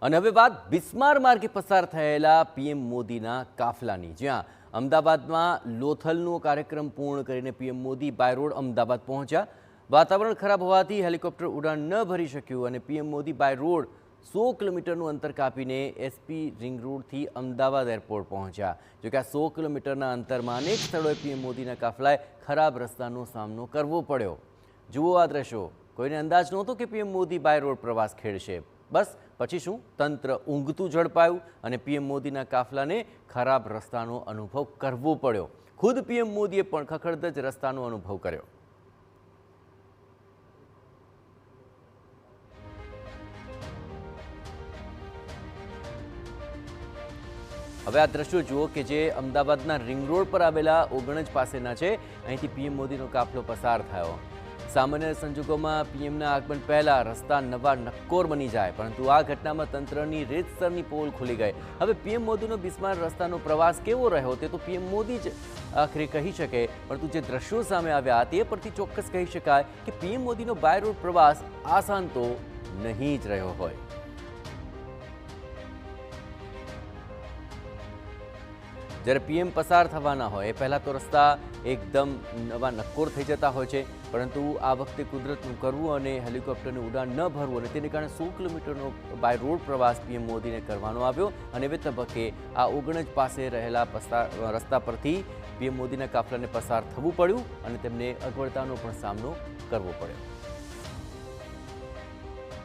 અને હવે વાત બિસ્માર માર્ગે પસાર થયેલા પીએમ મોદીના કાફલાની, જ્યાં અમદાવાદમાં લોથલનો કાર્યક્રમ પૂર્ણ કરીને PM Modi by road Ahmedabad પહોંચ્યા। વાતાવરણ ખરાબ હોવાથી હેલિકોપ્ટર ઉડાન ન ભરી શક્યું અને પીએમ મોદી બાય રોડ 100 કિલોમીટરનું અંતર કાપીને એસપી રિંગ રોડથી અમદાવાદ એરપોર્ટ પહોંચ્યા। જોકે આ 100 કિલોમીટરના અંતરમાં અનેક સ્થળોએ પીએમ મોદીના કાફલાએ ખરાબ રસ્તાનો સામનો કરવો પડ્યો। જુઓ આ દ્રશ્યો। કોઈને અંદાજ નહોતો કે પીએમ મોદી બાય રોડ પ્રવાસ ખેડશે। બસ પછી શું, તંત્ર ઊંઘતું ઝડપાયું અને પીએમ મોદીના કાફલાને ખરાબ રસ્તાનો અનુભવ કરવો પડ્યો। ખુદ પીએમ મોદીએ પણ ખખડધજ રસ્તાનો અનુભવ કર્યો। હવે આ દ્રશ્યો જુઓ કે જે અમદાવાદના રિંગ રોડ પર આવેલા ઓગણજ પાસેના છે। અહીંથી પીએમ મોદીનો કાફલો પસાર થયો। સામાન્ય સંજોગોમાં પીએમના આગમન પહેલા રસ્તા નવા નક્કોર બની જાય, પરંતુ આ ઘટનામાં તંત્રની રીતસરની પોલ ખુલી ગઈ। હવે પીએમ મોદીનો બિસ્માર રસ્તાનો પ્રવાસ કેવો રહ્યો તે તો પીએમ મોદી જ આખરે કહી શકે, પરંતુ જે દ્રશ્યો સામે આવ્યા તે પરથી ચોક્કસ કહી શકાય કે પીએમ મોદીનો બાય રોડ પ્રવાસ આસાન તો નહીં જ રહ્યો હોય। જ્યારે પીએમ પસાર થવાના હોય એ પહેલાં તો રસ્તા એકદમ નવા નક્કોર થઈ જતા હોય છે, પરંતુ આ વખતે કુદરતનું કરવું અને હેલિકોપ્ટરનું ઉડાન ન ભરવું અને તેને કારણે 100 કિલોમીટરનો બાય રોડ પ્રવાસ પીએમ મોદીને કરવાનો આવ્યો। અને હવે તબક્કે આ ઓગણજ પાસે રહેલા રસ્તા પરથી પીએમ મોદીના કાફલાને પસાર થવું પડ્યું અને તેમને અગવડતાનો પણ સામનો કરવો પડ્યો।